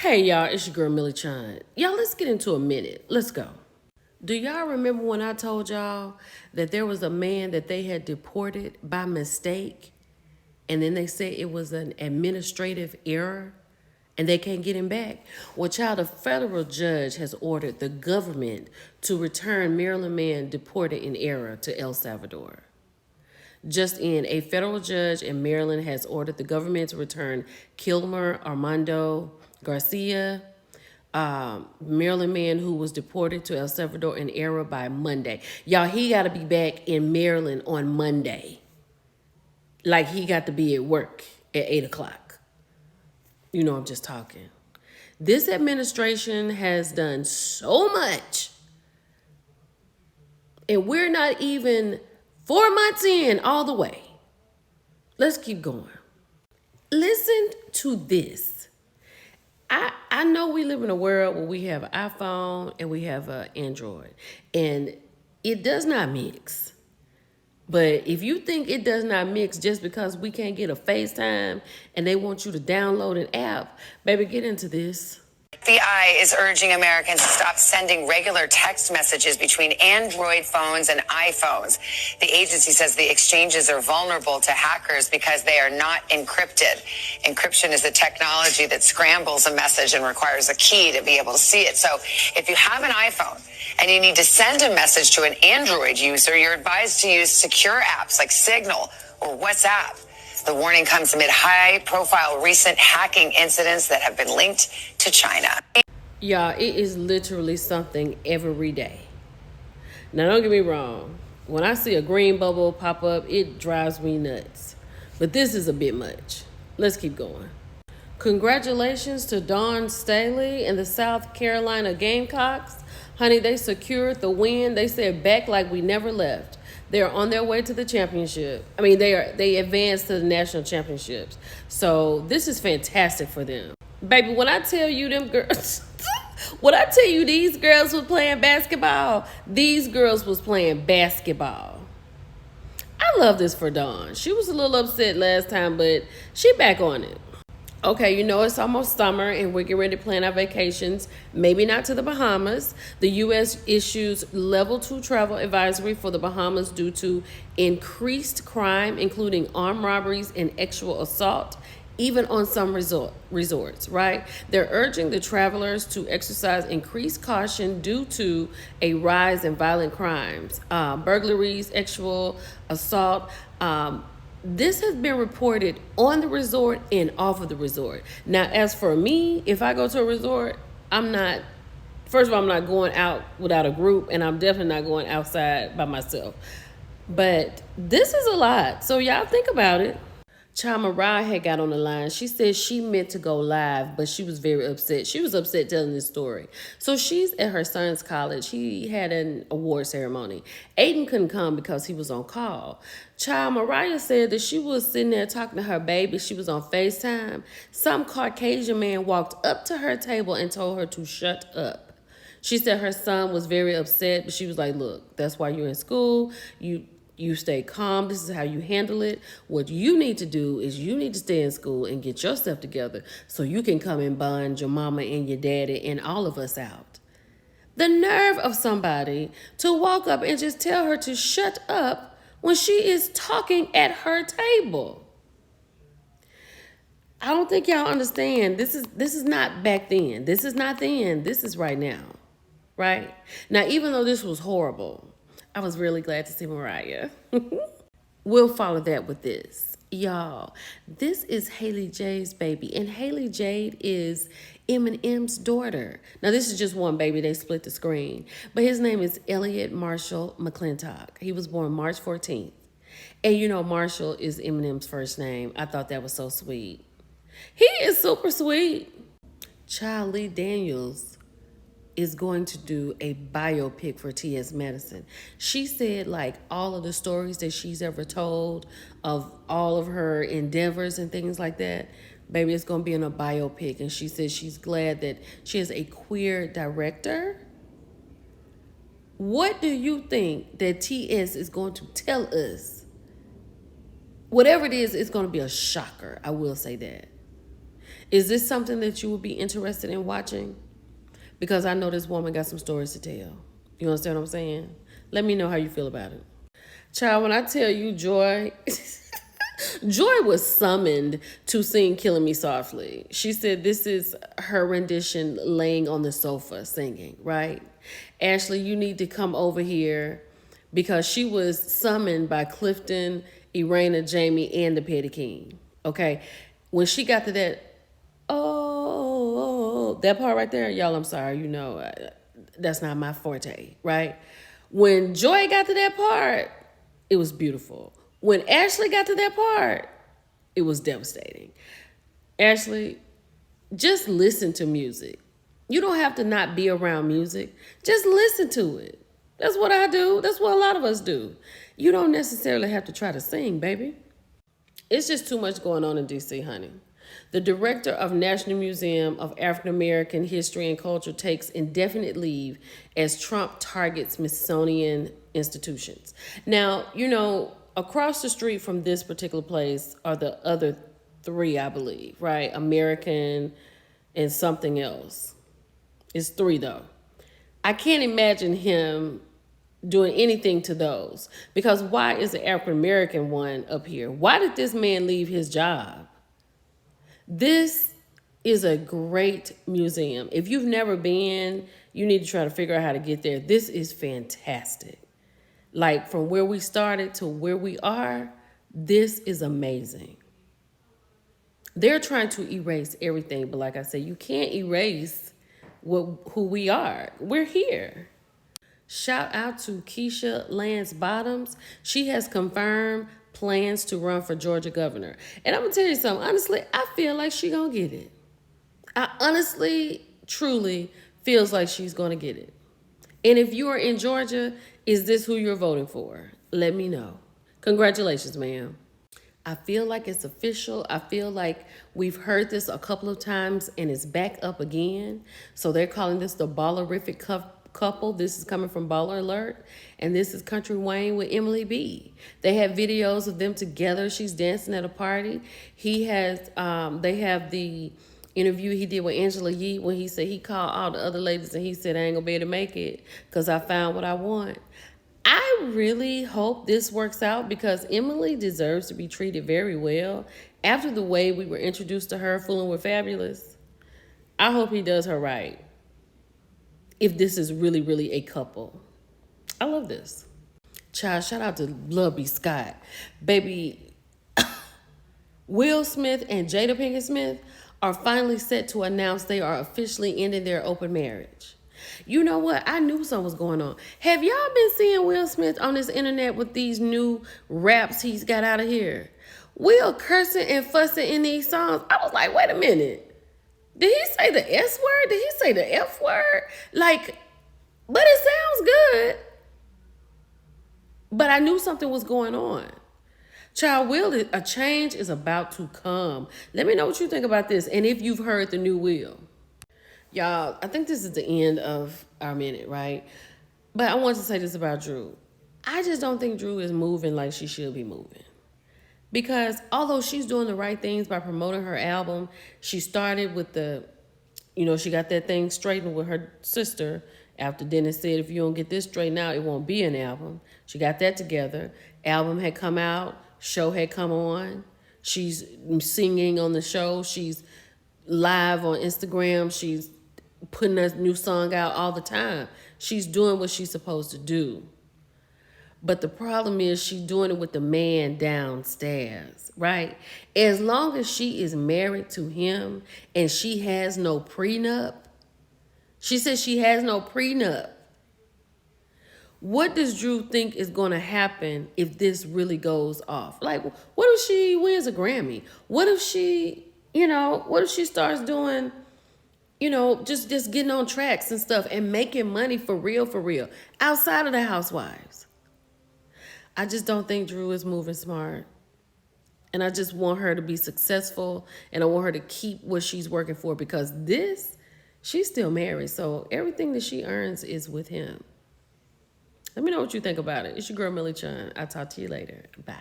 Hey y'all, it's your girl Millie Chun. Y'all, let's get into a minute. Let's go. Do y'all remember when I told y'all that there was a man that they had deported by mistake, and then they said it was an administrative error and they can't get him back? Well, child, a federal judge has ordered the government to return Maryland man deported in error to El Salvador. Just in, a federal judge in Maryland has ordered the government to return Kilmer Armando Garcia, Maryland man who was deported to El Salvador in error by Monday. Y'all, he got to be back in Maryland on Monday. Like he got to be at work at 8 o'clock. You know, I'm just talking. This administration has done so much, and we're not even 4 months in all the way. Let's keep going. Listen to this. I know we live in a world where we have an iPhone and we have an Android, and it does not mix. But if you think it does not mix just because we can't get a FaceTime and they want you to download an app, baby, get into this. FBI is urging Americans to stop sending regular text messages between Android phones and iPhones. The agency says the exchanges are vulnerable to hackers because they are not encrypted. Encryption is the technology that scrambles a message and requires a key to be able to see it. So if you have an iPhone and you need to send a message to an Android user, you're advised to use secure apps like Signal or WhatsApp. The warning comes amid high-profile recent hacking incidents that have been linked to China. Y'all, it is literally something every day. Now, don't get me wrong. When I see a green bubble pop up, it drives me nuts. But this is a bit much. Let's keep going. Congratulations to Dawn Staley and the South Carolina Gamecocks. Honey, they secured the win. They said back like we never left. They're on their way to the championship. I mean, they advanced to the national championships. So this is fantastic for them. Baby, when I tell you them girls, when I tell you these girls was playing basketball, these girls was playing basketball. I love this for Dawn. She was a little upset last time, but she back on it. Okay, you know it's almost summer and we're getting ready to plan our vacations. Maybe not to the Bahamas. The U.S. issues level 2 travel advisory for the Bahamas due to increased crime, including armed robberies and sexual assault, even on some resorts, right? They're urging the travelers to exercise increased caution due to a rise in violent crimes, burglaries, sexual assault. This has been reported on the resort and off of the resort. Now, as for me, if I go to a resort, first of all, I'm not going out without a group, and I'm definitely not going outside by myself. But this is a lot. So y'all think about it. Child Mariah had got on the line. She said she meant to go live, but she was very upset. She was upset telling this story. So she's at her son's college. He had an award ceremony. Aiden couldn't come because he was on call. Child Mariah said that she was sitting there talking to her baby. She was on FaceTime. Some Caucasian man walked up to her table and told her to shut up. She said her son was very upset, but she was like, look, that's why you're in school. You stay calm. This is how you handle it. What you need to do is you need to stay in school and get yourself together so you can come and bond your mama and your daddy and all of us out. The nerve of somebody to walk up and just tell her to shut up when she is talking at her table. I don't think y'all understand. This is not back then. This is not then. This is right now. Right? Now, even though this was horrible, I was really glad to see Mariah. We'll follow that with this. Y'all, this is Haley Jade's baby, and Haley Jade is Eminem's daughter. Now, this is just one baby. They split the screen. But his name is Elliot Marshall McClintock. He was born March 14th. And you know, Marshall is Eminem's first name. I thought that was so sweet. He is super sweet. Child, Lee Daniels is going to do a biopic for T.S. Madison. She said like all of the stories that she's ever told of all of her endeavors and things like that, baby, it's going to be in a biopic. And she said she's glad that she has a queer director. What do you think that T.S. is going to tell us? Whatever it is, it's going to be a shocker. I will say that. Is this something that you would be interested in watching? Because I know this woman got some stories to tell. You understand what I'm saying? Let me know how you feel about it. Child, when I tell you Joy, Joy was summoned to sing Killing Me Softly. She said this is her rendition laying on the sofa singing, right? Ashley, you need to come over here because she was summoned by Clifton, Irena, Jamie, and the Petty King. Okay? When she got to that, that part right there, y'all, I'm sorry, that's not my forte, right? When Joy got to that part, it was beautiful. When Ashley got to that part, it was devastating. Ashley, just listen to music. You don't have to not be around music. Just listen to it. That's what I do. That's what a lot of us do. You don't necessarily have to try to sing, baby. It's just too much going on in D.C., honey. The director of National Museum of African American History and Culture takes indefinite leave as Trump targets Smithsonian institutions. Now, across the street from this particular place are the other three, I believe, right? American and something else. It's three, though. I can't imagine him doing anything to those, because why is the African American one up here? Why did this man leave his job? This is a great museum. If you've never been, you need to try to figure out how to get there. This is fantastic. Like, from where we started to where we are, this is amazing. They're trying to erase everything, but like I said, you can't erase who we are. We're here. Shout out to Keisha Lance Bottoms. She has confirmed plans to run for Georgia governor. And I'm going to tell you something. Honestly, I feel like she's going to get it. I honestly, truly feels like she's going to get it. And if you are in Georgia, is this who you're voting for? Let me know. Congratulations, ma'am. I feel like it's official. I feel like we've heard this a couple of times and it's back up again. So they're calling this the Ballerific couple. This is coming from Baller Alert. And this is Country Wayne with Emily B. They have videos of them together. She's dancing at a party. They have the interview he did with Angela Yee when he said he called all the other ladies and he said, I ain't gonna be able to make it because I found what I want. I really hope this works out because Emily deserves to be treated very well. After the way we were introduced to her fooling with Fabulous, I hope he does her right. If this is really, really a couple. I love this. Child, shout out to Love B. Scott. Baby, Will Smith and Jada Pinkett Smith are finally set to announce they are officially ending their open marriage. You know what? I knew something was going on. Have y'all been seeing Will Smith on this internet with these new raps he's got out of here? Will cursing and fussing in these songs. I was like, wait a minute. Did he say the S word? Did he say the F word? But it sounds good. But I knew something was going on. Child, Will, a change is about to come. Let me know what you think about this and if you've heard the new Will. Y'all, I think this is the end of our minute, right? But I want to say this about Drew. I just don't think Drew is moving like she should be moving. Because although she's doing the right things by promoting her album, she started with she got that thing straightened with her sister after Dennis said, if you don't get this straightened out, it won't be an album. She got that together. Album had come out. Show had come on. She's singing on the show. She's live on Instagram. She's putting a new song out all the time. She's doing what she's supposed to do. But the problem is she's doing it with the man downstairs, right? As long as she is married to him and she has no prenup, she says she has no prenup. What does Drew think is going to happen if this really goes off? Like, what if she wins a Grammy? What if she, what if she starts doing, just getting on tracks and stuff and making money for real, outside of the Housewives? I just don't think Drew is moving smart. And I just want her to be successful and I want her to keep what she's working for because she's still married. So everything that she earns is with him. Let me know what you think about it. It's your girl, Millie Chun. I'll talk to you later. Bye.